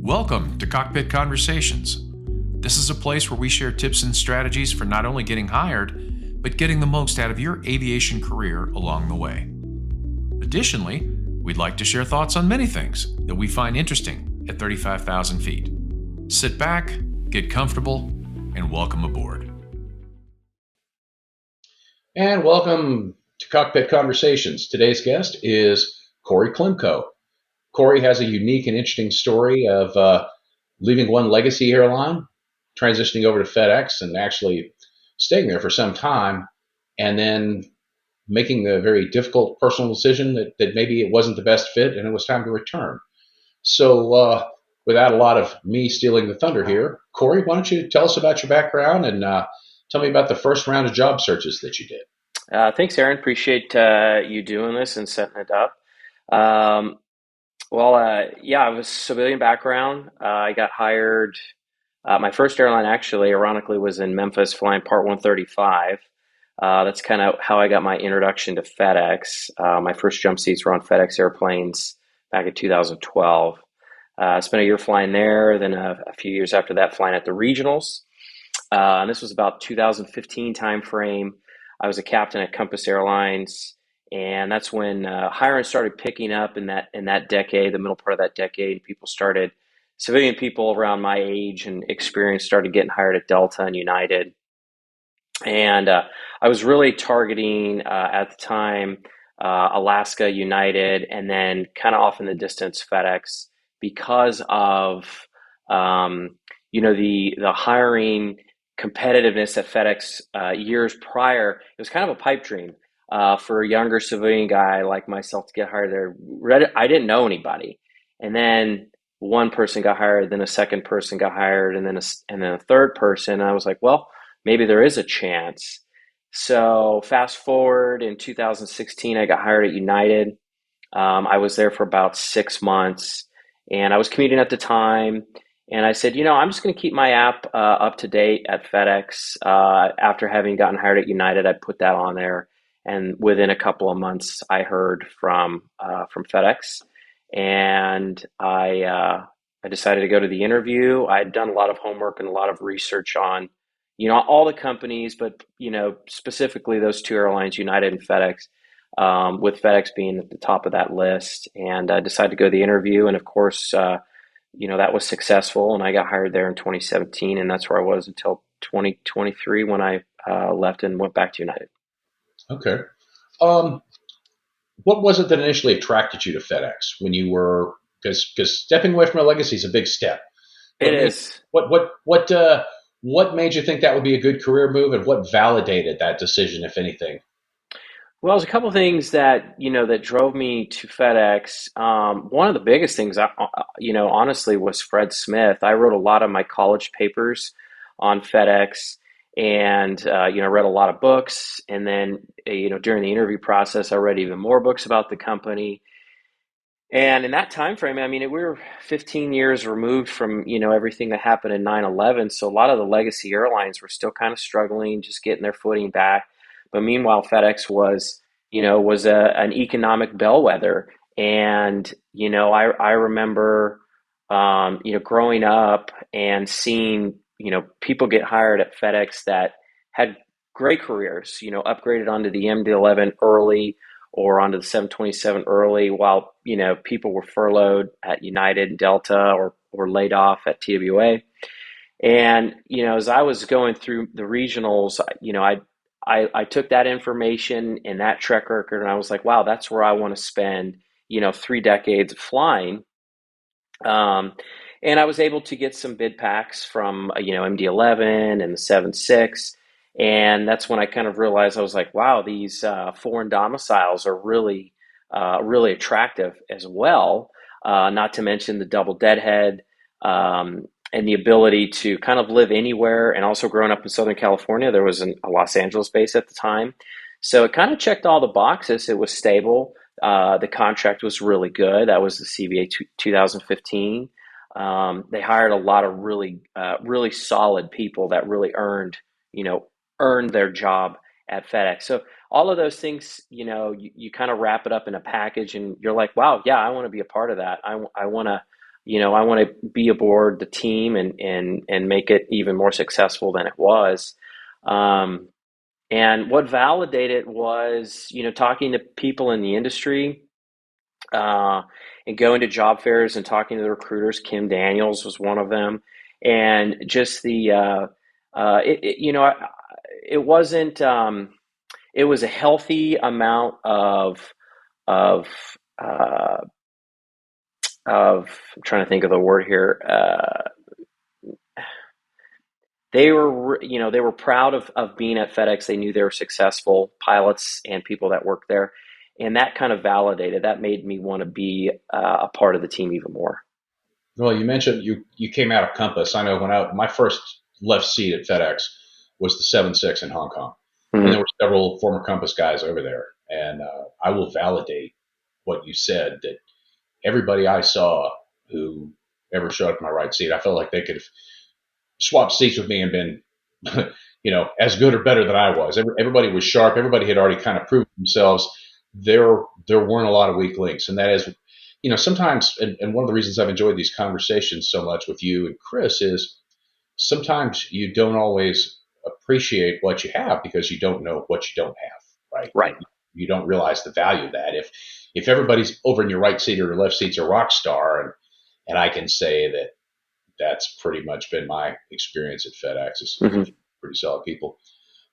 Welcome to Cockpit Conversations. This is a place where we share tips and strategies for not only getting hired, but getting the most out of your aviation career along the way. Additionally, we'd like to share thoughts on many things that we find interesting at 35,000 feet. Sit back, get comfortable, and welcome aboard. And welcome to Cockpit Conversations. Today's guest is Cory. Cory has a unique and interesting story of leaving one legacy airline, transitioning over to FedEx, and actually staying there for some time, and then making the very difficult personal decision that maybe it wasn't the best fit and it was time to return. So without a lot of me stealing the thunder here, Cory, why don't you tell us about your background and tell me about the first round of job searches that you did. Thanks, Aaron. Appreciate you doing this and setting it up. I was civilian background. I got hired. My first airline, actually, ironically, was in Memphis, flying Part 135. That's kind of how I got my introduction to FedEx. My first jump seats were on FedEx airplanes back in 2012. I spent a year flying there, then a few years after that flying at the regionals. And this was about 2015 timeframe. I was a captain at Compass Airlines, and that's when hiring started picking up in that decade, the middle part of that decade. Civilian people around my age and experience started getting hired at Delta and United. And I was really targeting at the time Alaska, United, and then kind of off in the distance FedEx because of the hiring competitiveness at FedEx years prior. It was kind of a pipe dream for a younger civilian guy like myself to get hired there. I didn't know anybody, and then one person got hired, then a second person got hired, and then a third person. And I was like, well, maybe there is a chance. So fast forward in 2016, I got hired at United. I was there for about 6 months, and I was commuting at the time. And I said, I'm just going to keep my app up to date at FedEx. After having gotten hired at United, I put that on there. And within a couple of months, I heard from FedEx. And I decided to go to the interview. I had done a lot of homework and a lot of research on, all the companies, but, specifically those two airlines, United and FedEx, with FedEx being at the top of that list. And I decided to go to the interview. And of course, that was successful, and I got hired there in 2017, and that's where I was until 2023 when I left and went back to United. Okay. What was it that initially attracted you to FedEx when you were, because stepping away from a legacy is a big step. It is. What made you think that would be a good career move, and what validated that decision, if anything? Well, there's a couple of things that drove me to FedEx. One of the biggest things, honestly, was Fred Smith. I wrote a lot of my college papers on FedEx, and read a lot of books. And then during the interview process, I read even more books about the company. And in that time frame, we were 15 years removed from everything that happened in 9/11. So a lot of the legacy airlines were still kind of struggling, just getting their footing back. But meanwhile, FedEx was an economic bellwether. And, I remember, growing up and seeing, people get hired at FedEx that had great careers, upgraded onto the MD-11 early or onto the 727 early while, people were furloughed at United and Delta or laid off at TWA. And, as I was going through the regionals, I took that information and that track record, and I was like, wow, that's where I want to spend, 3 decades of flying. And I was able to get some bid packs from, MD-11 and the 7.6. And that's when I kind of realized, I was like, wow, these foreign domiciles are really, really attractive as well. Not to mention the double deadhead, and the ability to kind of live anywhere. And also growing up in Southern California, there was a Los Angeles base at the time. So it kind of checked all the boxes. It was stable. The contract was really good. That was the CBA 2015. They hired a lot of really, really solid people that really earned their job at FedEx. So all of those things, you kind of wrap it up in a package, and you're like, wow, yeah, I want to be a part of that. I want to I want to be aboard the team and make it even more successful than it was. Um, and what validated was, talking to people in the industry, uh, and going to job fairs and talking to the recruiters. Kim Daniels was one of them, and just it wasn't. It was a healthy amount of uh, of. I'm trying to think of the word here. They were proud of being at FedEx. They knew they were successful pilots and people that worked there, and that kind of validated. That made me want to be a part of the team even more. Well, you mentioned you came out of Compass. I know when my first left seat at FedEx was the 7-6 in Hong Kong, and there Mhm. were several former Compass guys over there. And I will validate what you said, that everybody I saw who ever showed up in my right seat, I felt like they could have swapped seats with me and been, as good or better than I was. Everybody was sharp. Everybody had already kind of proved themselves. There weren't a lot of weak links, and that is, sometimes, and one of the reasons I've enjoyed these conversations so much with you and Chris is sometimes you don't always appreciate what you have because you don't know what you don't have, right? Right. You don't realize the value of that. If everybody's over in your right seat or your left seat's a rock star, and I can say that that's pretty much been my experience at FedEx. Is Hmm. pretty solid people.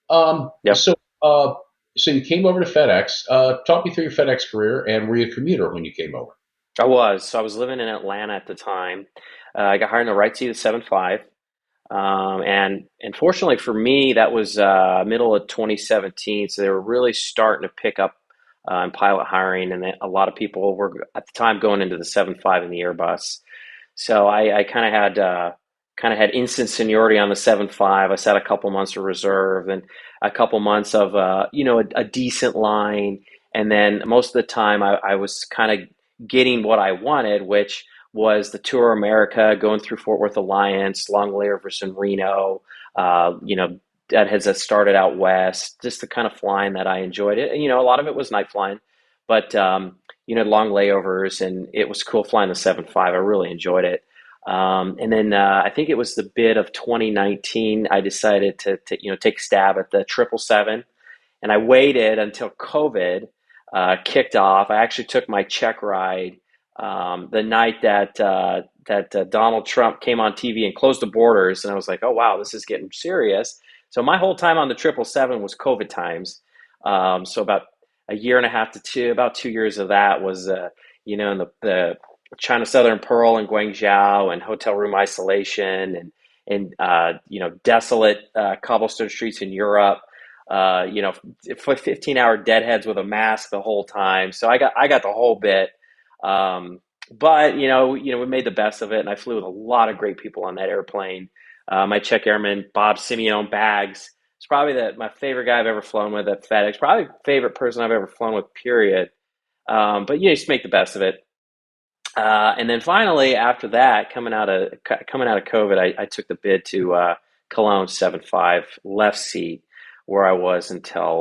Um, Yep. so, uh, so you came over to FedEx. Talk me through your FedEx career, and were you a commuter when you came over? I was. So I was living in Atlanta at the time. I got hired in the right seat of 7.5. And fortunately for me, that was middle of 2017. So they were really starting to pick up in pilot hiring. And a lot of people were at the time going into the 7.5 in the Airbus. So I kind of had instant seniority on the 7.5. I sat a couple months of reserve and a couple months of a decent line, and then most of the time I was kind of getting what I wanted, which was the Tour of America, going through Fort Worth Alliance, long layovers in Reno, deadheads that started out west, just the kind of flying that I enjoyed. It. A lot of it was night flying, but long layovers, and it was cool flying the 7.5. I really enjoyed it. And then I think it was the bid of 2019. I decided to take a stab at the 777, and I waited until COVID kicked off. I actually took my check ride the night that Donald Trump came on TV and closed the borders, and I was like, oh wow, this is getting serious. So my whole time on the 777 was COVID times. So about a year and a half to about 2 years of that was in the China Southern Pearl and Guangzhou and hotel room isolation and desolate cobblestone streets in Europe. 15-hour deadheads with a mask the whole time. So I got the whole bit. But we made the best of it, and I flew with a lot of great people on that airplane. My check airman Bob Simeone Bags is probably my favorite guy I've ever flown with at FedEx. Probably favorite person I've ever flown with. Period. But you just make the best of it. And then finally, after that, coming out of COVID, I took the bid to Cologne 7.5 left seat, where I was until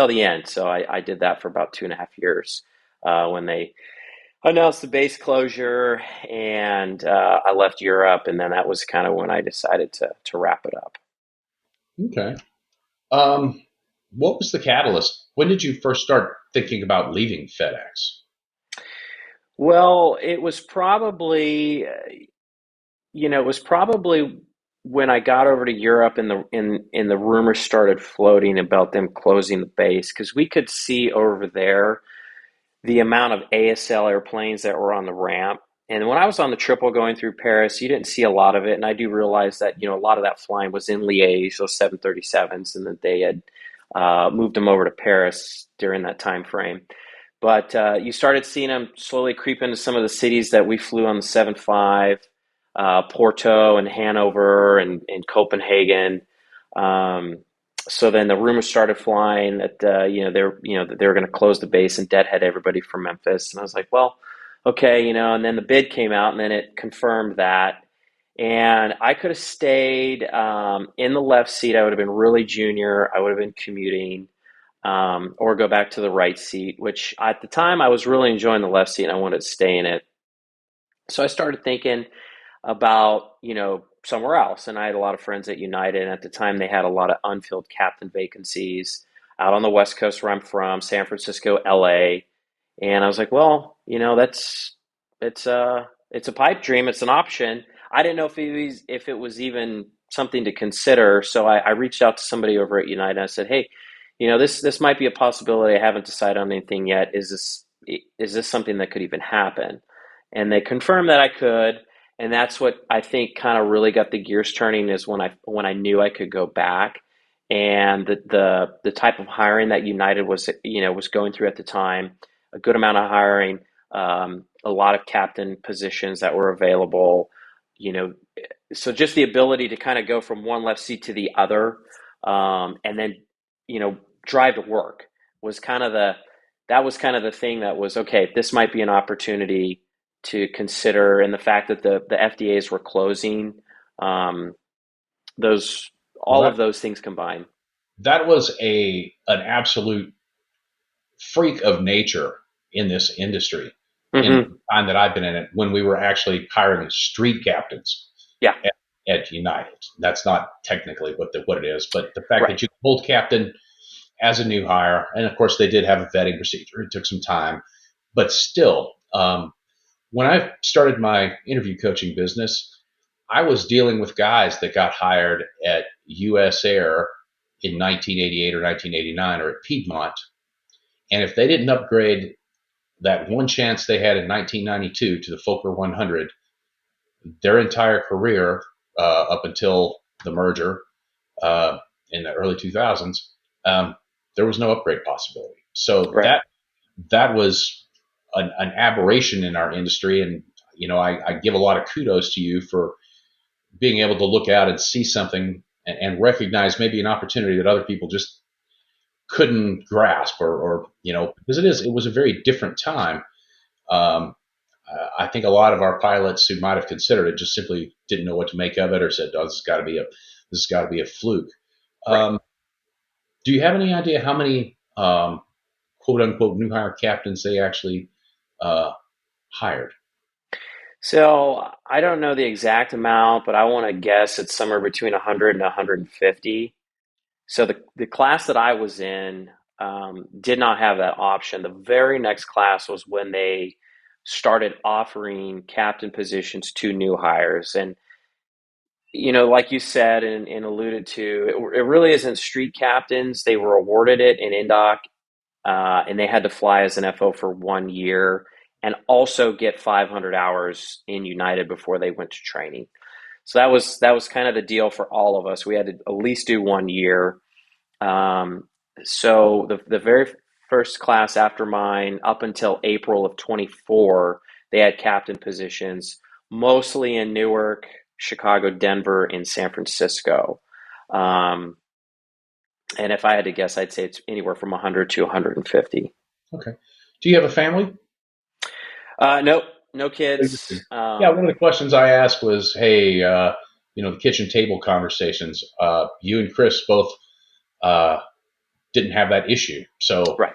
the end. So I did that for about 2.5 years when they announced the base closure, and I left Europe, and then that was kind of when I decided to wrap it up. Okay. Um, what was the catalyst? When did you first start thinking about leaving FedEx? Well, it was probably when I got over to Europe and the rumors started floating about them closing the base, because we could see over there the amount of ASL airplanes that were on the ramp. And when I was on the triple going through Paris, you didn't see a lot of it. And I do realize that, a lot of that flying was in Liège, those 737s, and that they had moved them over to Paris during that time frame. But you started seeing them slowly creep into some of the cities that we flew on the 7.5, Porto and Hanover and Copenhagen. Um, so then the rumors started flying that that they were going to close the base and deadhead everybody from Memphis. And I was like, well, okay, And then the bid came out, and then it confirmed that. And I could have stayed in the left seat. I would have been really junior. I would have been commuting, or go back to the right seat. Which at the time I was really enjoying the left seat, and I wanted to stay in it. So I started thinking about, somewhere else. And I had a lot of friends at United. And at the time, they had a lot of unfilled captain vacancies out on the West Coast where I'm from, San Francisco, LA. And I was like, well, it's a pipe dream. It's an option. I didn't know if it was even something to consider. So I reached out to somebody over at United. And I said, hey, this might be a possibility. I haven't decided on anything yet. Is this something that could even happen? And they confirmed that I could. And that's what I think kind of really got the gears turning is when I knew I could go back. And the type of hiring that United was going through at the time, a good amount of hiring, a lot of captain positions that were available, you know, so just the ability to kind of go from one left seat to the other, and then, drive to work was kind of the thing that was, okay, this might be an opportunity to consider. And the fact that the FDAs were closing, um, those, Well, all of those things combined. that was an absolute freak of nature in this industry in Hmm. the time that I've been in it when we were actually hiring street captains Yeah, at United. That's not technically what it is, but the fact right. that you hold captain as a new hire, and of course they did have a vetting procedure. It took some time, but still, when I started my interview coaching business, I was dealing with guys that got hired at U.S. Air in 1988 or 1989 or at Piedmont, and if they didn't upgrade that one chance they had in 1992 to the Fokker 100, their entire career up until the merger in the early 2000s, there was no upgrade possibility. So Right. that was an aberration in our industry, and I give a lot of kudos to you for being able to look out and see something and recognize maybe an opportunity that other people just couldn't grasp, or because it was a very different time. Um, I think a lot of our pilots who might have considered it just simply didn't know what to make of it, or said, "Oh, this has got to be a fluke." Right. Um, do you have any idea how many quote unquote new hire captains they actually uh, hired? So I don't know the exact amount, but I want to guess it's somewhere between 100 and 150. So the class that I was in, did not have that option. The very next class was when they started offering captain positions to new hires. And, like you said and alluded to, it really isn't street captains. They were awarded it in Indoc, and they had to fly as an FO for 1 year and also get 500 hours in United before they went to training. So that was kind of the deal for all of us. We had to at least do 1 year. Um, so the very first class after mine, up until April of 24, they had captain positions, mostly in Newark, Chicago, Denver, and San Francisco. Um, and if I had to guess, I'd say it's anywhere from 100 to 150. Okay. Do you have a family? Nope, no kids. Yeah, one of the questions I asked was, hey, the kitchen table conversations. You and Chris both uh, didn't have that issue, so Right.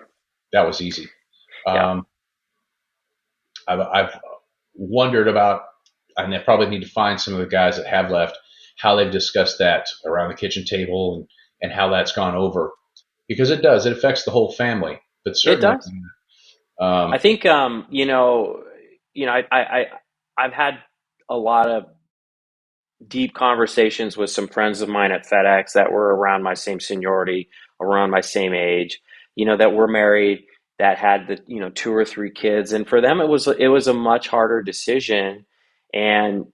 that was easy. Yeah. Um, I've wondered about, and I probably need to find some of the guys that have left, how they've discussed that around the kitchen table, and how that's gone over, because it affects the whole family, but It certainly, does. I um, think I've had a lot of deep conversations with some friends of mine at FedEx that were around my same seniority, around my same age, that were married, that had the, two or three kids, and for them it was a much harder decision, and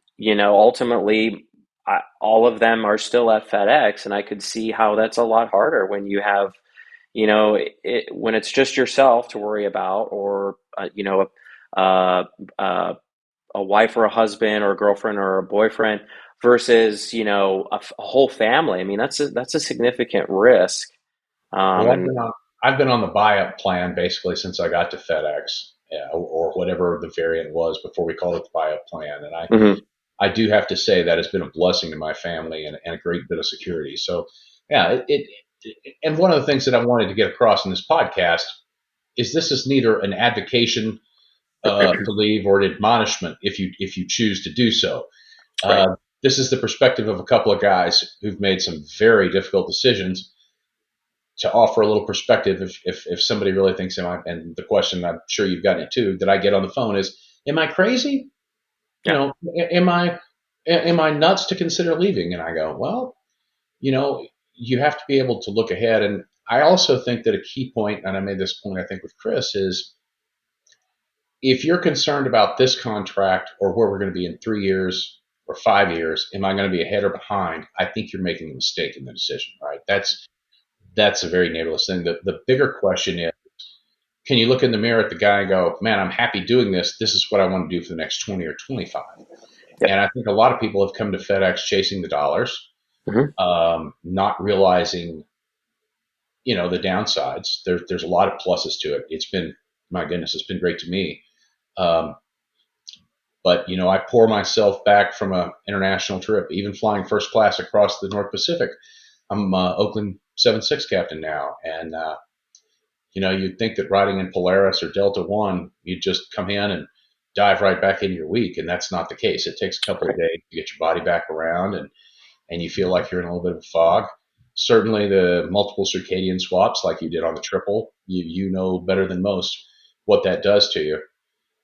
ultimately, all of them are still at FedEx, and I could see how that's a lot harder when you have, when it's just yourself to worry about, or uh, uh, a wife or a husband or a girlfriend or a boyfriend versus a whole family. I mean, that's a significant risk. well, And I've been on the buy-up plan basically since I got to FedEx, or whatever the variant was before we called it the buy-up plan, and mhm. I do have to say that has been a blessing to my family, and a great bit of security. So, yeah, and one of the things that I wanted to get across in this podcast is this is neither an advocation to leave, or an admonishment if you choose to do so. Right. This is the perspective of a couple of guys who've made some very difficult decisions to offer a little perspective. If somebody really thinks, and the question I'm sure you've gotten it too, that I get on the phone is, am I crazy? You Yeah. know, am I nuts to consider leaving? And I go, well, you have to be able to look ahead. And I also think that a key point, and I made this point, I think, with Chris, is if you're concerned about this contract or where we're going to be in 3 years or 5 years, am I going to be ahead or behind? I think you're making a mistake in the decision, right? That's a very nebulous thing. The bigger question is, can you look in the mirror at the guy and go, man, I'm happy doing this. This is what I want to do for the next 20 or 25. And Yep. I think a lot of people have come to FedEx chasing the dollars, Hmm. not realizing, the downsides. There's a lot of pluses to it. It's been, my goodness, it's been great to me. Um, but I pour myself back from an international trip, even flying first class across the North Pacific. I'm Oakland 76 captain now, and you'd think that riding in Polaris or Delta One, you'd just come in and dive right back into your week, and that's not the case. It takes a couple of Right. days to get your body back around, and you feel like you're in a little bit of a fog. Certainly, the multiple circadian swaps, like you did on the triple, you know better than most what that does to you.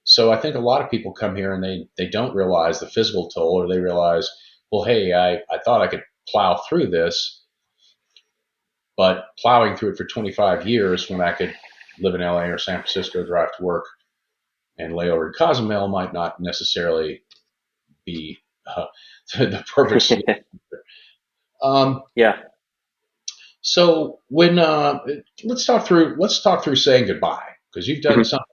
So I think a lot of people come here and they don't realize the physical toll, or they realize, well, hey, I thought I could plow through this, but plowing through it for 25 years when I could live in LA or San Francisco, drive to work, and lay over in Cozumel might not necessarily be the perfect solution. Um, Yeah. so when let's talk through saying goodbye, because you've done Hmm. something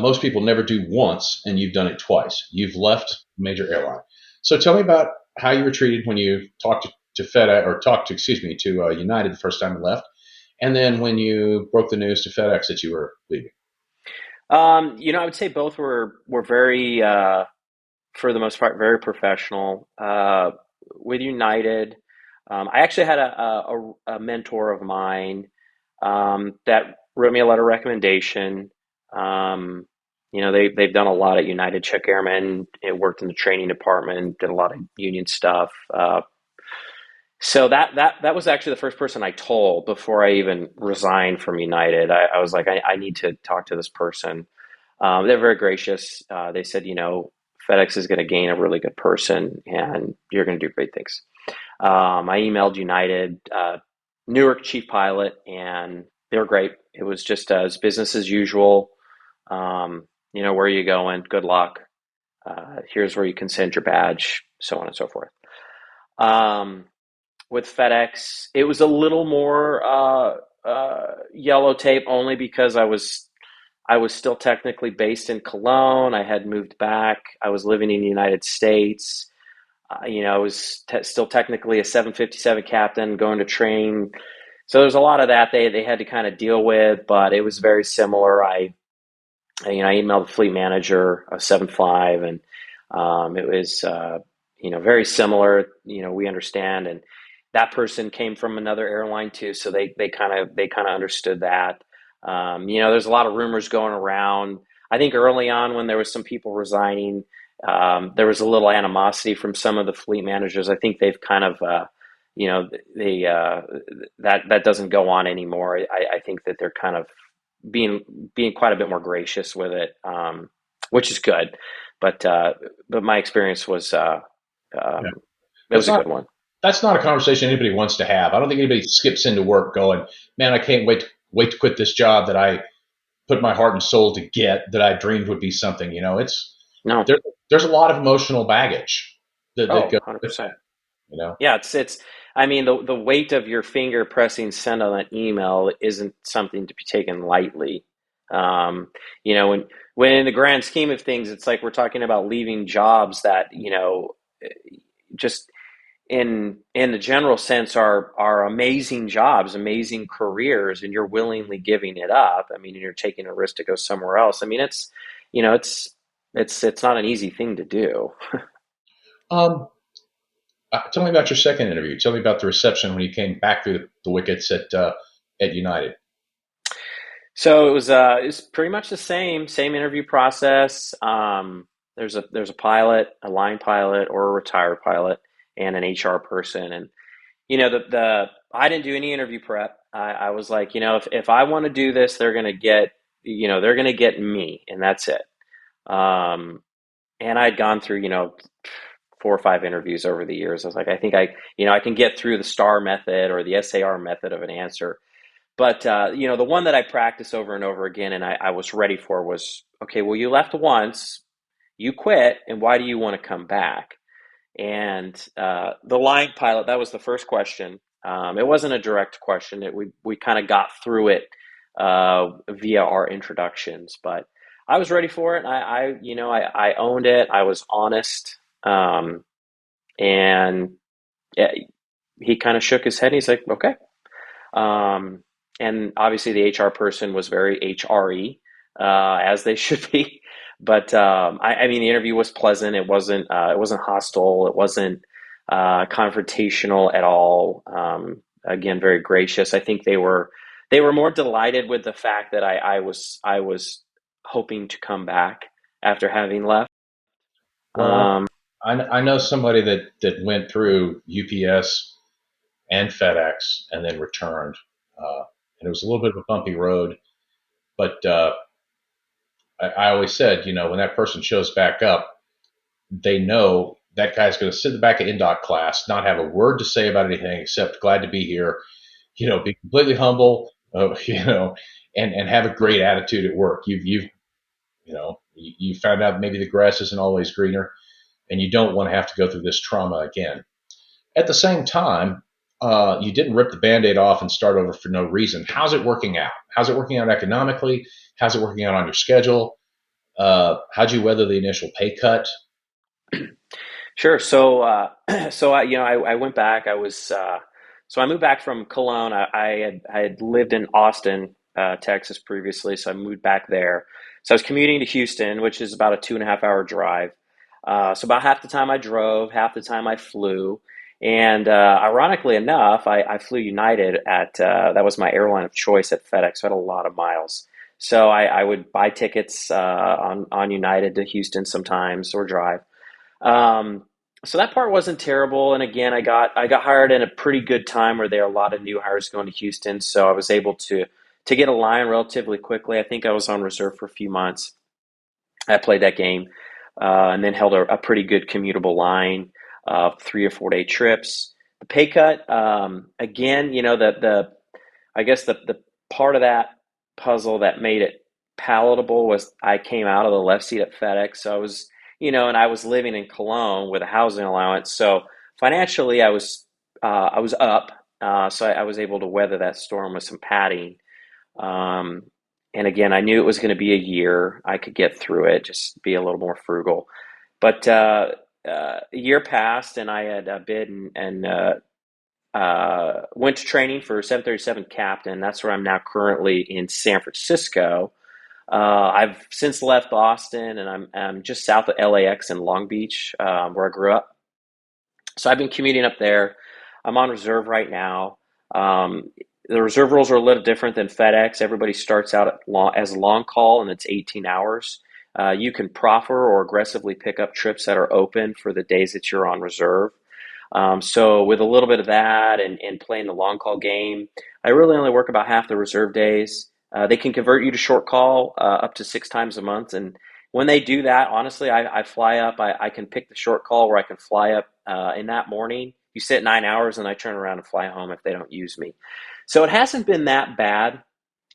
most people never do once, and you've done it twice. You've left a major airline. So tell me about how you were treated when you talked to FedEx, or talked to, excuse me, to United the first time you left, and then when you broke the news to FedEx that you were leaving. I would say both were very, for the most part, very professional. With United, I actually had a mentor of mine that wrote me a letter of recommendation. Um, they've done a lot at United. Check Airmen, it worked in the training department, did a lot of union stuff. So that was actually the first person I told before I even resigned from United. I was like, I need to talk to this person. They're very gracious. They said, FedEx is going to gain a really good person, and you're going to do great things. I emailed United, Newark chief pilot, and they were great. It was just as business as usual. Where are you going? Good luck. Here's where you can send your badge, so on and so forth. Um, with FedEx, it was a little more yellow tape, only because I was still technically based in Cologne. I had moved back. I was living in the United States. I was still technically a 757 captain going to train. So there's a lot of that they had to kind of deal with, but it was very similar. I emailed the fleet manager of 75, and it was very similar. We understand, and that person came from another airline too, so they kind of understood that. There's a lot of rumors going around. I think early on when there was some people resigning, there was a little animosity from some of the fleet managers. I think they've kind of they that doesn't go on anymore. I think that they're kind of being quite a bit more gracious with it, which is good. But my experience was Yeah. it That's was a not good one. that's not a conversation anybody wants to have. I don't think anybody skips into work going, man, I can't wait to quit this job that I put my heart and soul to get, that I dreamed would be something. It's No. there. There's a lot of emotional baggage that Oh, goes with that. 100%. You know. Yeah, it's. I mean, the weight of your finger pressing send on that email isn't something to be taken lightly. Um, when in the grand scheme of things, it's like we're talking about leaving jobs that just in the general sense are amazing jobs, amazing careers, and you're willingly giving it up. I mean, you're taking a risk to go somewhere else. I mean, it's not an easy thing to do. Um, tell me about your second interview. Tell me about the reception when you came back through the wickets at United. So it's pretty much the same interview process. There's a pilot, a line pilot, or a retired pilot, and an HR person. And the I didn't do any interview prep. I was like, if I want to do this, they're gonna get me, and that's it. Um, and I'd gone through, 4 or 5 interviews over the years. I was like, I think I can get through the STAR method or the SAR method of an answer. But the one that I practiced over and over again, and I was ready for was, okay, well, you left once, you quit, and why do you want to come back? And the line pilot, that was the first question. It wasn't a direct question. We kind of got through it via our introductions, but I was ready for it. I owned it. I was honest, and yeah, he kind of shook his head. And he's like, okay. Um, and obviously, the HR person was very HRE, as they should be. But I mean, the interview was pleasant. It wasn't hostile. It wasn't confrontational at all. Again, very gracious. I think they were more delighted with the fact that I was hoping to come back after having left. Well, Um, I know somebody that went through UPS and FedEx and then returned. And it was a little bit of a bumpy road, but I always said, when that person shows back up, they know that guy's going to sit in the back of INDOC class, not have a word to say about anything except glad to be here, be completely humble, and have a great attitude at work. You found out maybe the grass isn't always greener, and you don't want to have to go through this trauma again. At the same time, you didn't rip the Band-Aid off and start over for no reason. How's it working out? How's it working out economically? How's it working out on your schedule? How'd you weather the initial pay cut? Sure. So, I went back. So I moved back from Cologne. I had lived in Austin, Texas previously, so I moved back there. So I was commuting to Houston, which is about a 2.5 hour drive. So about half the time I drove, half the time I flew. And ironically enough, I flew United that was my airline of choice at FedEx. So I had a lot of miles. So I would buy tickets on United to Houston sometimes or drive. Um, so that part wasn't terrible. And again, I got hired in a pretty good time where there are a lot of new hires going to Houston. So I was able to get a line relatively quickly. I think I was on reserve for a few months. I played that game, and then held a pretty good commutable line of 3 or 4 day trips. The pay cut, again, the I guess the part of that puzzle that made it palatable was I came out of the left seat at FedEx. So and I was living in Cologne with a housing allowance. So financially, I was up. So I was able to weather that storm with some padding. Um, and again, I knew it was going to be a year. I could get through it, just be a little more frugal. But a year passed, and I had bid and went to training for 737 captain. That's where I'm now currently in San Francisco. I've since left Boston, and I'm just south of LAX in Long Beach, where I grew up. So I've been commuting up there. I'm on reserve right now. Um, the reserve rules are a little different than FedEx. Everybody starts out as long call, and it's 18 hours. You can proffer or aggressively pick up trips that are open for the days that you're on reserve. So with a little bit of that and playing the long call game, I really only work about half the reserve days. They can convert you to short call up to 6 times a month. And when they do that, honestly, I fly up. I can pick the short call where I can fly up in that morning. You sit 9 hours and I turn around and fly home if they don't use me. So it hasn't been that bad.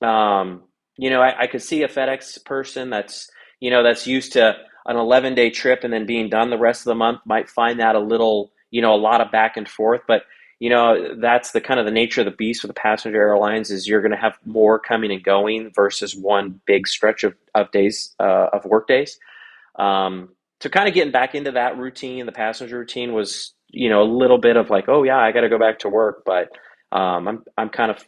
I could see a FedEx person that's used to an 11-day trip and then being done the rest of the month might find that a little, a lot of back and forth. But, that's the kind of the nature of the beast with the passenger airlines is you're going to have more coming and going versus one big stretch of days, of work days. So kind of getting back into that routine, the passenger routine was, a little bit of like, oh yeah, I got to go back to work. But I'm kind of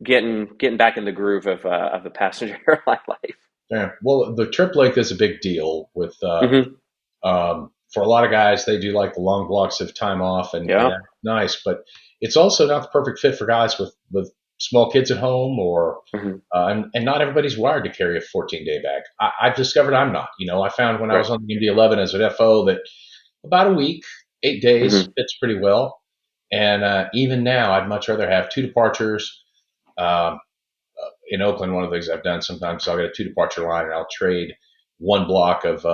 getting back in the groove of the passenger airline life. Yeah. Well, the trip length is a big deal with Hmm. for a lot of guys. They do like the long blocks of time off, and Yeah. that's nice. But it's also not the perfect fit for guys with small kids at home, or Hmm. and not everybody's wired to carry a 14-day bag. I've discovered I'm not. I found when I Right. was on the MD-11 as an FO that about a week, 8 days Hmm. fits pretty well. And even now, I'd much rather have two departures. Um, in Oakland, one of the things I've done sometimes, I'll get a two departure line and I'll trade one block of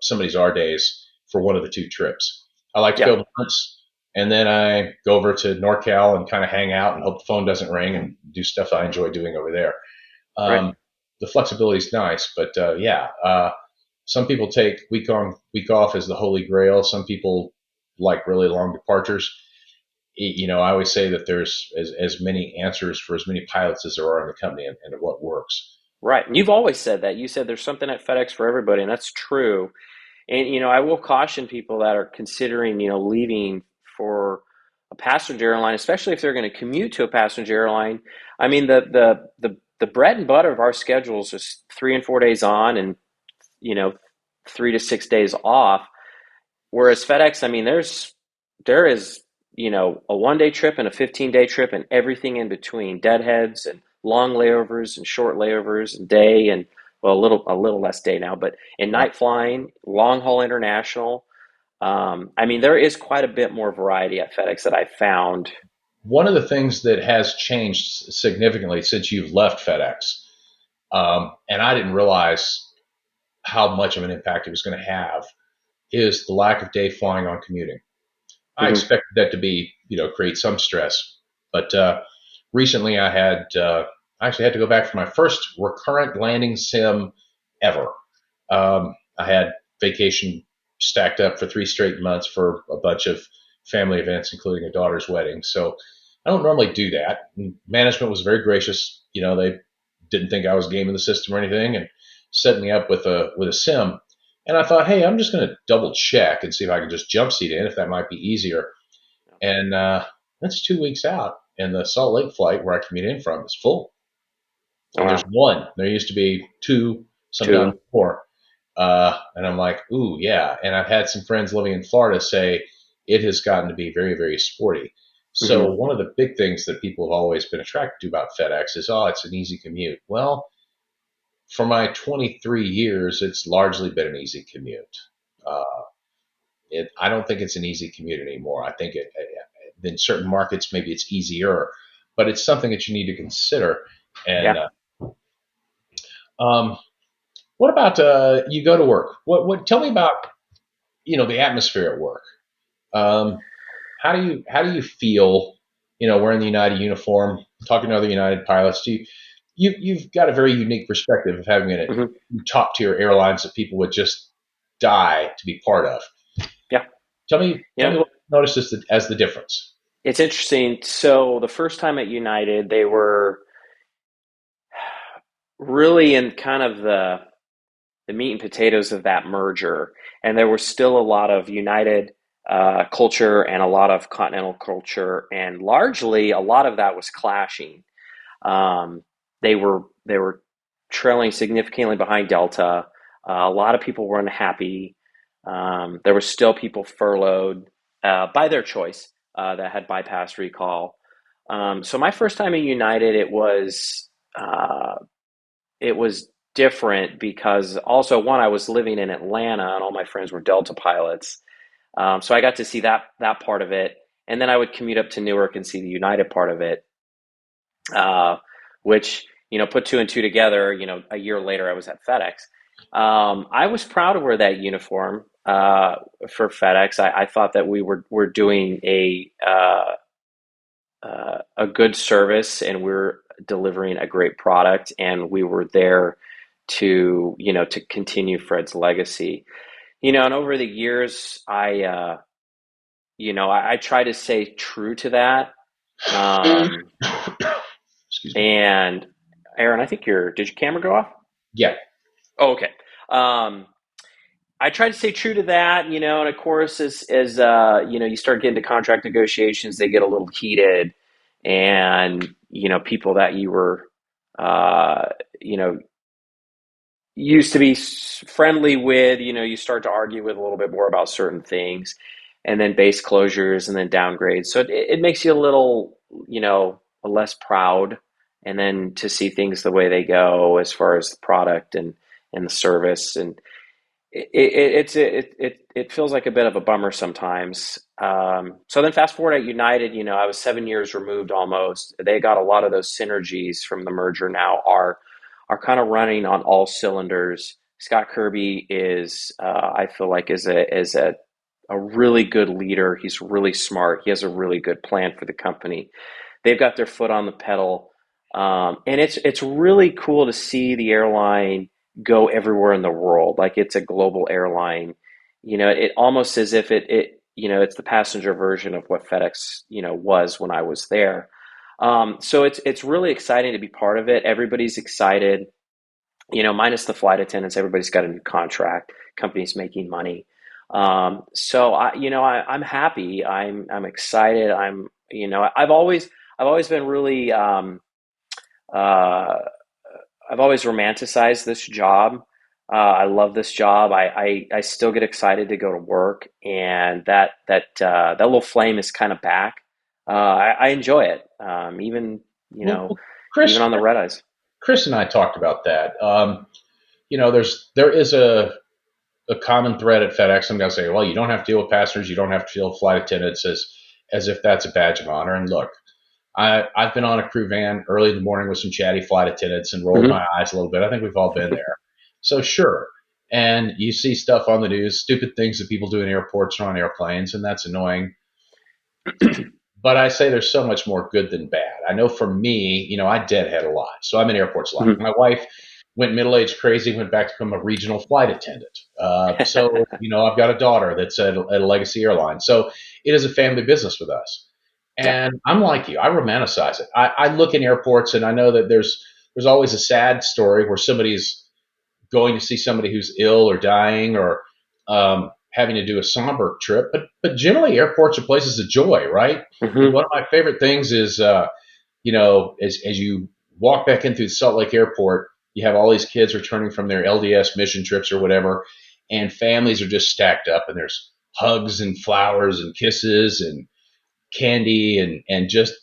somebody's R days for one of the two trips. I like to Yeah. go once, and then I go over to NorCal and kind of hang out and hope the phone doesn't ring and do stuff I enjoy doing over there. Right. The flexibility is nice, but yeah, some people take week on, week off as the holy grail. Some people like really long departures. I always say that there's as many answers for as many pilots as there are in the company, and what works. Right. And you've always said that. You said there's something at FedEx for everybody, and that's true. And I will caution people that are considering, leaving for a passenger airline, especially if they're going to commute to a passenger airline. I mean, the bread and butter of our schedules is 3 and 4 days on, and 3 to 6 days off. Whereas FedEx, I mean, there is a 1 day trip and a 15-day trip and everything in between, deadheads and long layovers and short layovers and day and, well, a little less day now, but in Right. night flying, long haul international. I mean, there is quite a bit more variety at FedEx that I found. One of the things that has changed significantly since you've left FedEx, and I didn't realize how much of an impact it was going to have, is the lack of day flying on commuting. I Hmm. expected that to be, create some stress, but recently I actually had to go back for my first recurrent landing sim ever. I had vacation stacked up for 3 straight months for a bunch of family events, including a daughter's wedding. So I don't normally do that. And management was very gracious. They didn't think I was gaming the system or anything, and set me up with a sim. And I thought, hey, I'm just going to double check and see if I can just jump seat in, if that might be easier. And that's 2 weeks out, and the Salt Lake flight where I commute in from is full. Oh, And there's wow. one. There used to be two, sometimes Two. more. And I'm like, ooh, yeah. And I've had some friends living in Florida say it has gotten to be very, very sporty. So Hmm. one of the big things that people have always been attracted to about FedEx is, oh, it's an easy commute. Well, for my 23 years, it's largely been an easy commute. Uh, I don't think it's an easy commute anymore. I think in certain markets, maybe it's easier, but it's something that you need to consider. And Yeah. um, what about you go to work? Tell me about the atmosphere at work. Um, how do you feel? Wearing the United uniform, talking to other United pilots. You've got a very unique perspective of having a Hmm. top tier airlines that people would just die to be part of. Yeah. Tell me Yeah. what you noticed as the difference. It's interesting. So the first time at United, they were really in kind of the meat and potatoes of that merger, and there was still a lot of United culture and a lot of Continental culture, and largely a lot of that was clashing. Um, they were trailing significantly behind Delta. A lot of people were unhappy. There were still people furloughed by their choice that had bypassed recall. So my first time at United, it was different because also one, I was living in Atlanta and all my friends were Delta pilots. So I got to see that part of it. And then I would commute up to Newark and see the United part of it, uh, which, put two and two together, a year later I was at FedEx. I was proud to wear that uniform for FedEx. I thought that we were doing a good service, and we're delivering a great product, and we were there to continue Fred's legacy. And over the years, I try to stay true to that. Um, Excuse me. and Aaron, I think did your camera go off? Yeah. Oh, okay. Um, I try to stay true to that, and of course, as you start getting to contract negotiations, they get a little heated, and people that you were, uh, you know, used to be friendly with, you start to argue with a little bit more about certain things, and then base closures, and then downgrades. So it makes you a less proud, and then to see things the way they go as far as the product and the service, and it feels like a bit of a bummer sometimes. So then fast forward at United, I was 7 years removed almost. They got a lot of those synergies from the merger now are kind of running on all cylinders. Scott Kirby is, I feel like, is a really good leader. He's really smart. He has a really good plan for the company. They've got their foot on the pedal, and it's really cool to see the airline go everywhere in the world. Like it's a global airline. It almost as if it's the passenger version of what FedEx was when I was there. So it's really exciting to be part of it. Everybody's excited. Minus the flight attendants, everybody's got a new contract. Company's making money. So I'm happy. I'm excited. I've always been really, uh, I've always romanticized this job. I love this job. I still get excited to go to work, and that little flame is kind of back. I enjoy it, even Well, even Chris, on the red eyes. Chris and I talked about that. There is a common thread at FedEx. I'm going to say, well, you don't have to deal with passengers, you don't have to deal with flight attendants as if that's a badge of honor. And look, I've been on a crew van early in the morning with some chatty flight attendants and rolled my Hmm. eyes a little bit. I think we've all been there. So sure. And you see stuff on the news, stupid things that people do in airports or on airplanes, and that's annoying. But I say there's so much more good than bad. I know for me, I deadhead a lot. So I'm in airports a lot. Hmm. My wife went middle-aged crazy, went back to become a regional flight attendant. I've got a daughter that's at a legacy airline. So it is a family business with us. Yeah. And I'm like you, I romanticize it. I look in airports and I know that there's always a sad story where somebody's going to see somebody who's ill or dying or having to do a somber trip. But generally, airports are places of joy, right? And Hmm. one of my favorite things is, as you walk back in through Salt Lake Airport, you have all these kids returning from their LDS mission trips or whatever, and families are just stacked up, and there's hugs and flowers and kisses and candy and just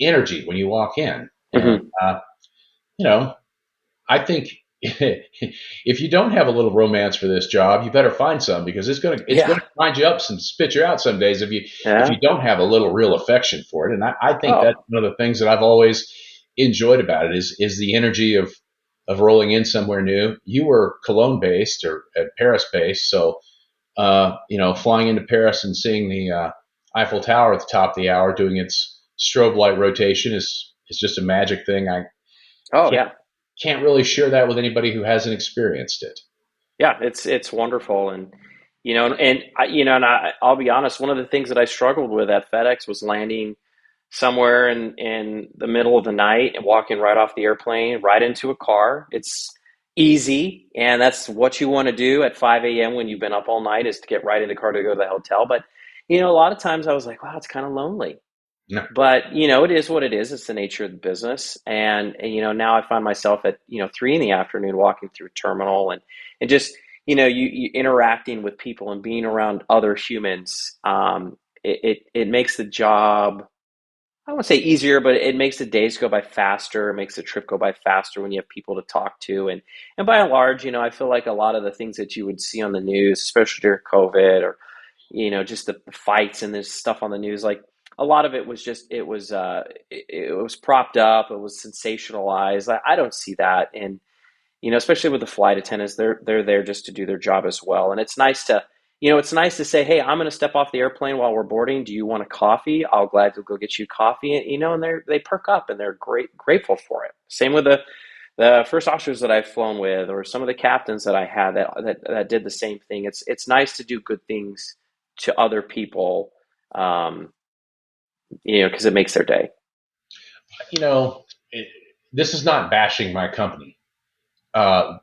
energy when you walk in. And Hmm. you know, I think if you don't have a little romance for this job, you better find some because it's Yeah. gonna grind you up and spit you out some days if you Yeah. don't have a little real affection for it. And I think that's Oh. one of the things that I've always enjoyed about it is the energy of rolling in somewhere new. You were Cologne based or at Paris based, so flying into Paris and seeing the Eiffel Tower at the top of the hour doing its strobe light rotation is just a magic thing. I Oh can't yeah. can't really share that with anybody who hasn't experienced it. Yeah, it's wonderful, I'll be honest. One of the things that I struggled with at FedEx was landing somewhere in the middle of the night and walking right off the airplane right into a car. It's easy, and that's what you want to do at 5 a.m. when you've been up all night is to get right in the car to go to the hotel. But a lot of times I was like, wow, it's kind of lonely. No. But it is what it is. It's the nature of the business, and now I find myself at 3 in the afternoon walking through a terminal and just you interacting with people and being around other humans. It makes the job, I won't say easier, but it makes the days go by faster. It makes the trip go by faster when you have people to talk to, and by and large, I feel like a lot of the things that you would see on the news, especially during COVID or just the fights and this stuff on the news, like a lot of it was just it was propped up, it was sensationalized. I don't see that, and especially with the flight attendants, they're there just to do their job as well. And it's nice to say, hey, I'm going to step off the airplane while we're boarding. Do you want a coffee? I'll gladly go get you coffee. And and they perk up and they're grateful for it. Same with the first officers that I've flown with, or some of the captains that I had that did the same thing. It's nice to do good things to other people, um, because it makes their day. You know, it, this is not bashing my company.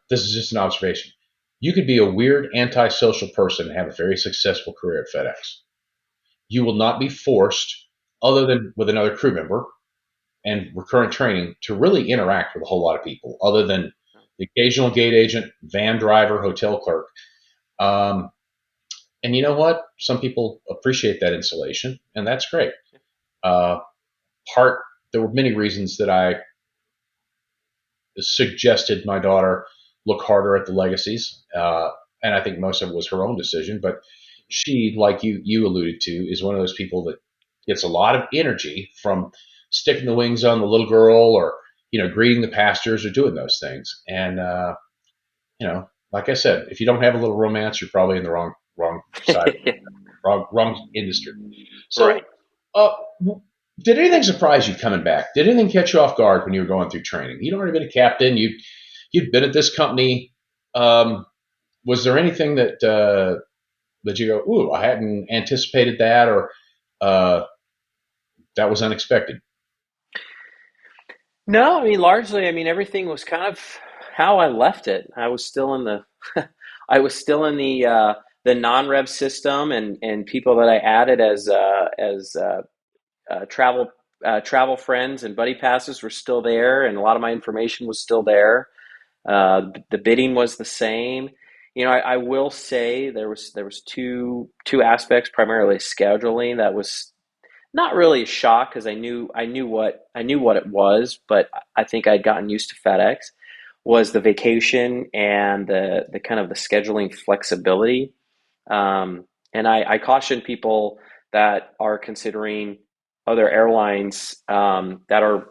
This is just an observation. You could be a weird antisocial person and have a very successful career at FedEx. You will not be forced, other than with another crew member and recurrent training, to really interact with a whole lot of people, other than the occasional gate agent, van driver, hotel clerk. Um, and you know what? Some people appreciate that insulation, and that's great. Uh, part there were many reasons that I suggested my daughter look harder at the legacies. And I think most of it was her own decision. But she, like you alluded to, is one of those people that gets a lot of energy from sticking the wings on the little girl, or greeting the passengers, or doing those things. And like I said, if you don't have a little romance, you're probably in the wrong side, wrong industry. So, Right. uh, did anything surprise you coming back? Did anything catch you off guard when you were going through training? You'd already been a captain. You'd been at this company. Was there anything that you go, ooh, I hadn't anticipated that, or uh, that was unexpected? No, I mean, largely, I mean, everything was kind of how I left it. I was still in the, I was still in the non-rev system, and people that I added as travel friends and buddy passes were still there, and a lot of my information was still there. The bidding was the same. I will say there was two aspects, primarily scheduling, that was not really a shock because I knew what it was, but I think I'd gotten used to FedEx. Was the vacation and the kind of the scheduling flexibility. And I caution people that are considering other airlines, that are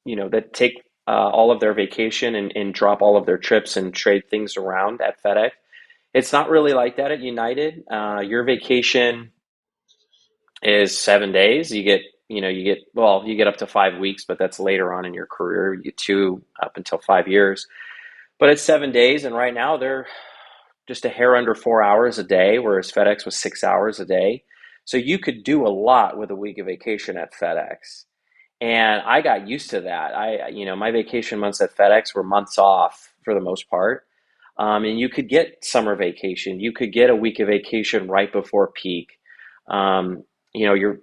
that take all of their vacation and drop all of their trips and trade things around at FedEx. It's not really like that at United. Your vacation is 7 days. You get up to 5 weeks, but that's later on in your career. You get two up until 5 years, but it's 7 days. And right now they're just a hair under 4 hours a day, whereas FedEx was 6 hours a day. So you could do a lot with a week of vacation at FedEx. And I got used to that. My vacation months at FedEx were months off for the most part. And you could get summer vacation. You could get a week of vacation right before peak. Um, you know, your,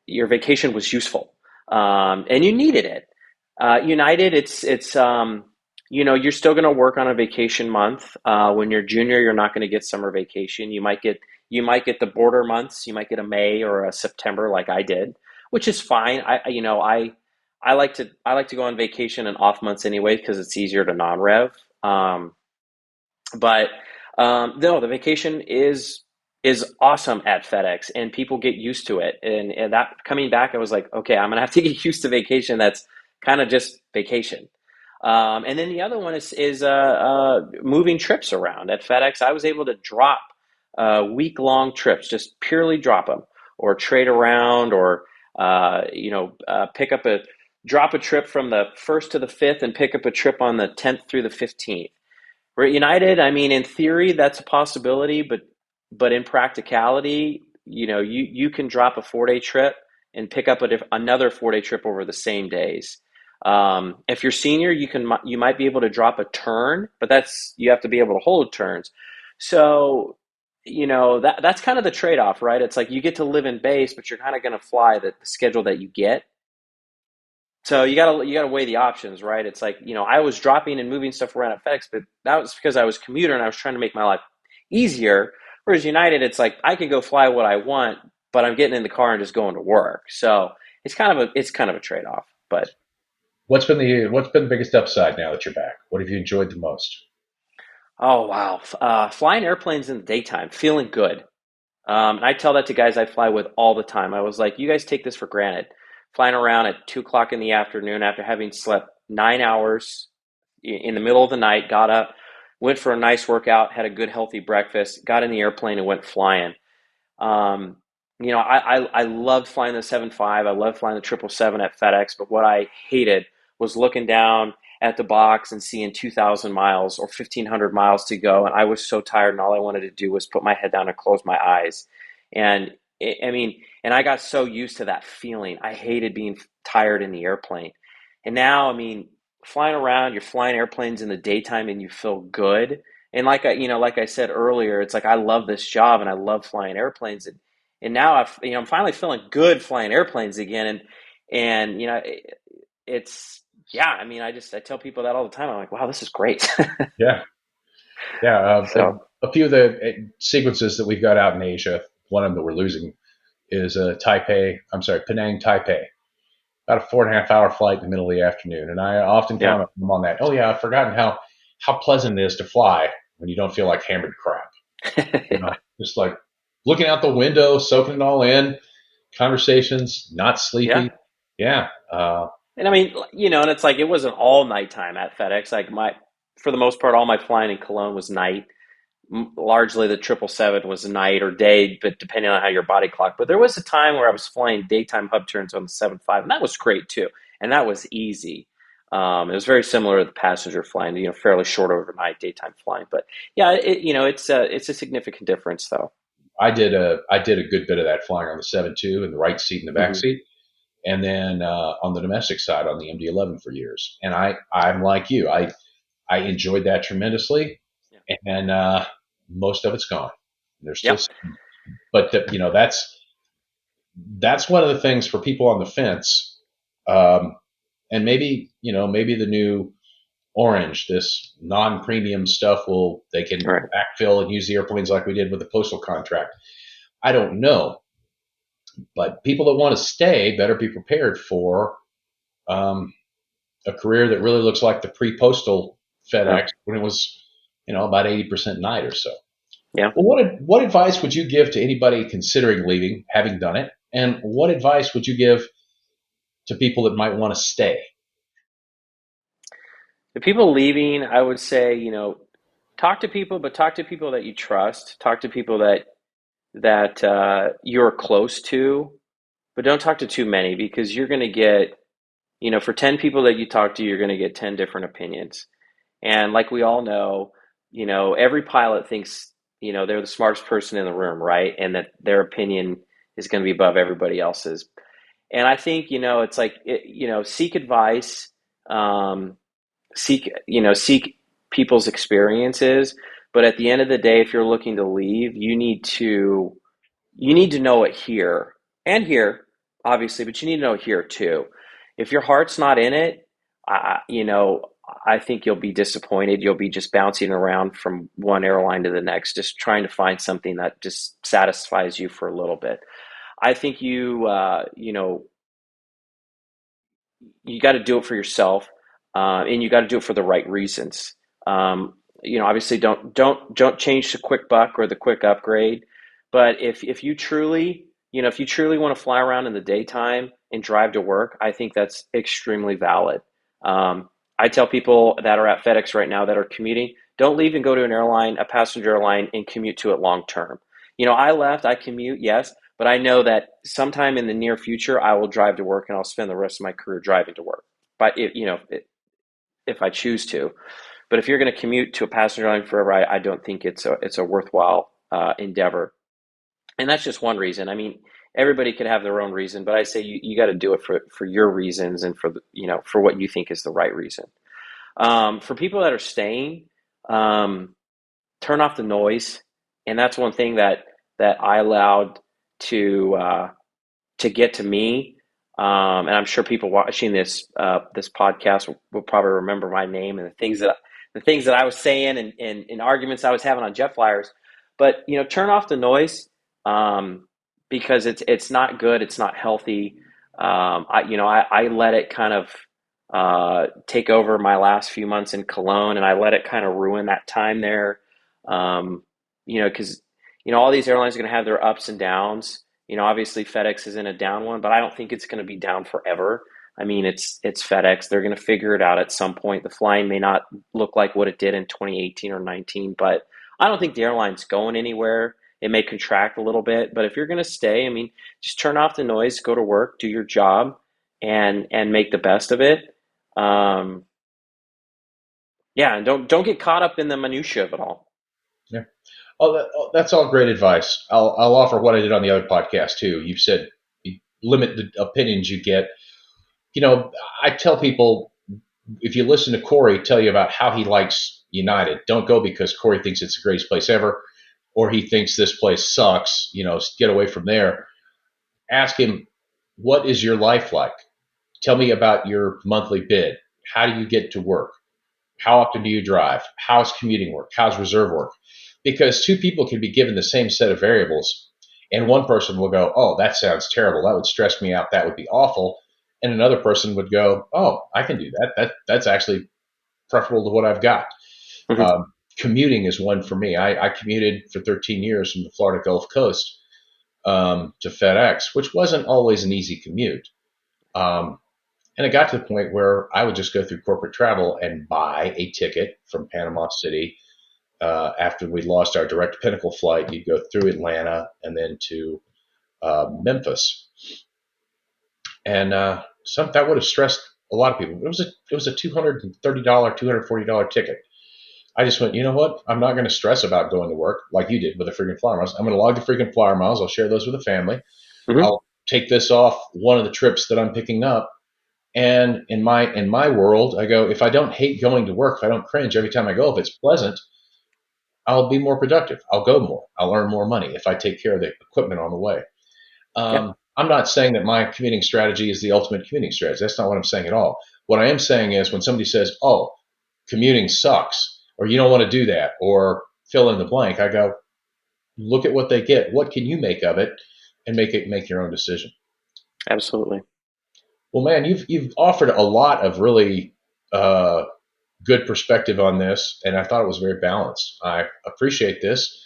your vacation was useful, and you needed it. United, you're still going to work on a vacation month. When you're junior, you're not going to get summer vacation. You might get the border months. You might get a May or a September, like I did, which is fine. I like to go on vacation and off months anyway because it's easier to non-rev. But no, the vacation is awesome at FedEx, and people get used to it. And that coming back, I was like, okay, I'm gonna have to get used to vacation. That's kind of just vacation. And then the other one is moving trips around at FedEx. I was able to drop week-long trips, just purely drop them, or trade around, or pick up a drop a trip from the 1st to the 5th and pick up a trip on the 10th through the 15th. We're at United. I mean, in theory, that's a possibility, but in practicality, you can drop a 4 day trip and pick up another 4 day trip over the same days. If you're senior, you might be able to drop a turn, but you have to be able to hold turns. So, that's kind of the trade-off, right? It's like you get to live in base, but you're kind of going to fly the schedule that you get. So you gotta weigh the options, right? It's like, I was dropping and moving stuff around at FedEx, but that was because I was a commuter and I was trying to make my life easier. Whereas United, it's like I can go fly what I want, but I'm getting in the car and just going to work. So it's kind of a trade-off. But What's been the biggest upside now that you're back? What have you enjoyed the most? oh wow, flying airplanes in the daytime, feeling good. And I tell that to guys I fly with all the time. I was like, you guys take this for granted. Flying around at 2 o'clock in the afternoon after having slept 9 hours in the middle of the night, got up, went for a nice workout, had a good healthy breakfast, got in the airplane and went flying. Um, I loved flying the 7.5. I loved flying the 777 at FedEx, but what I hated was looking down at the box and seeing 2,000 miles or 1,500 miles to go. And I was so tired, and all I wanted to do was put my head down and close my eyes. And and I got so used to that feeling. I hated being tired in the airplane. And now, I mean, flying around, you're flying airplanes in the daytime and you feel good. And like I said earlier, it's like I love this job and I love flying airplanes. And now I'm finally feeling good flying airplanes again. And it's yeah. I mean, I tell people that all the time. I'm like, wow, this is great. Yeah, yeah. So A few of the sequences that we've got out in Asia, one of them that we're losing is Taipei. I'm sorry, Penang, Taipei. about a 4.5 hour flight in the middle of the afternoon. And I often Yeah. comment them on that. Oh yeah, I've forgotten how pleasant it is to fly when you don't feel like hammered crap. Yeah. Just like looking out the window, soaking it all in, conversations, not Yeah. sleepy. Yeah. And I mean, and it's like it wasn't all nighttime at FedEx. Like for the most part, all my flying in Cologne was night. Largely the 777 was night or day, but depending on how your body clock. But there was a time where I was flying daytime hub turns on the 75, and that was great too. And that was easy. It was very similar to the passenger flying, fairly short overnight daytime flying. But yeah, it's a significant difference though. I did a good bit of that flying on the 7.2 in the right seat and the back Hmm. seat, and then on the domestic side on the MD-11 for years. And I'm like you. I enjoyed that tremendously, Yeah. and most of it's gone. There's still, Yep. but that's one of the things for people on the fence, and maybe the new Orange, this non-premium stuff, they can All right. backfill and use the airplanes like we did with the postal contract. I don't know, but people that want to stay better be prepared for um, a career that really looks like the pre-postal Yeah. FedEx when it was, about 80% night or so. Yeah. Well, what advice would you give to anybody considering leaving, having done it? And what advice would you give to people that might want to stay? The people leaving, I would say, talk to people, but talk to people that you trust. Talk to people that you're close to, but don't talk to too many because you're going to get, for 10 people that you talk to, you're going to get 10 different opinions. And like we all know, every pilot thinks, they're the smartest person in the room, right? And that their opinion is going to be above everybody else's. And I think, it's like, seek advice, um, seek people's experiences. But at the end of the day, if you're looking to leave, you need to know it here and here, obviously, but you need to know it here too. If your heart's not in it, I think you'll be disappointed. You'll be just bouncing around from one airline to the next, just trying to find something that just satisfies you for a little bit. I think you got to do it for yourself, and you got to do it for the right reasons. Obviously, don't change the quick buck or the quick upgrade. But if you truly want to fly around in the daytime and drive to work, I think that's extremely valid. I tell people that are at FedEx right now that are commuting, don't leave and go to an airline, a passenger airline, and commute to it long term. I commute, yes, but I know that sometime in the near future, I will drive to work and I'll spend the rest of my career driving to work. But if I choose to, but if you're going to commute to a passenger line forever, I don't think it's a worthwhile endeavor. And that's just one reason. I mean, everybody could have their own reason, but I say you got to do it for your reasons and for what you think is the right reason. For people that are staying, um, turn off the noise, and that's one thing that I allowed to get to me. And I'm sure people watching this podcast will probably remember my name and the things that I was saying and arguments I was having on jet flyers. But turn off the noise, because it's not good. It's not healthy. I let it kind of take over my last few months in Cologne, and I let it kind of ruin that time there. Because all these airlines are going to have their ups and downs. Obviously FedEx is in a down one, but I don't think it's going to be down forever. I mean, it's FedEx. They're going to figure it out at some point. The flying may not look like what it did in 2018 or 19, but I don't think the airline's going anywhere. It may contract a little bit, but if you're going to stay, I mean, just turn off the noise, go to work, do your job, and make the best of it. Um, yeah, and don't get caught up in the minutia of it all. Yeah. That's all great advice. I'll offer what I did on the other podcast too. You've said you limit the opinions you get. I tell people, if you listen to Cory tell you about how he likes United, don't go because Cory thinks it's the greatest place ever, or he thinks this place sucks. Get away from there. Ask him, what is your life like? Tell me about your monthly bid. How do you get to work? How often do you drive? How's commuting work? How's reserve work? Because two people can be given the same set of variables, and one person will go, oh, that sounds terrible. That would stress me out. That would be awful. And another person would go, oh, I can do that. That's actually preferable to what I've got. Hmm. Commuting is one for me. I commuted for 13 years from the Florida Gulf Coast to FedEx, which wasn't always an easy commute. And it got to the point where I would just go through corporate travel and buy a ticket from Panama City. After we lost our direct Pinnacle flight, you'd go through Atlanta and then to Memphis. And that would have stressed a lot of people. It was a $230, $240 ticket. I just went, you know what? I'm not going to stress about going to work like you did with the freaking flyer miles. I'm going to log the freaking flyer miles. I'll share those with the family. Hmm. I'll take this off one of the trips that I'm picking up. And in my world, I go, if I don't hate going to work, if I don't cringe every time I go, if it's pleasant, I'll be more productive. I'll go more. I'll earn more money if I take care of the equipment on the way. Yeah, I'm not saying that my commuting strategy is the ultimate commuting strategy. That's not what I'm saying at all. What I am saying is when somebody says, oh, commuting sucks, or you don't want to do that, or fill in the blank, I go, look at what they get. What can you make of it, and make your own decision. absolutely. Well, man, you've offered a lot of really good perspective on this, and I thought it was very balanced. I appreciate this.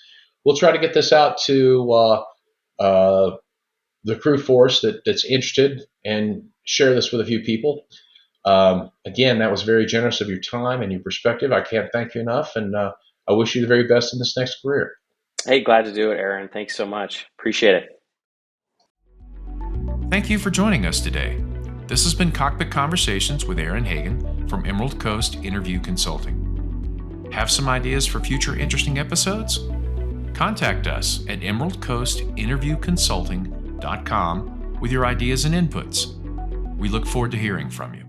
We'll try to get this out to the crew force that's interested and share this with a few people. Again, that was very generous of your time and your perspective. I can't thank you enough, and I wish you the very best in this next career. Hey, glad to do it, Aaron. Thanks so much. Appreciate it. Thank you for joining us today. This has been Cockpit Conversations with Aaron Hagen from Emerald Coast Interview Consulting. Have some ideas for future interesting episodes? Contact us at emeraldcoastinterviewconsulting.com with your ideas and inputs. We look forward to hearing from you.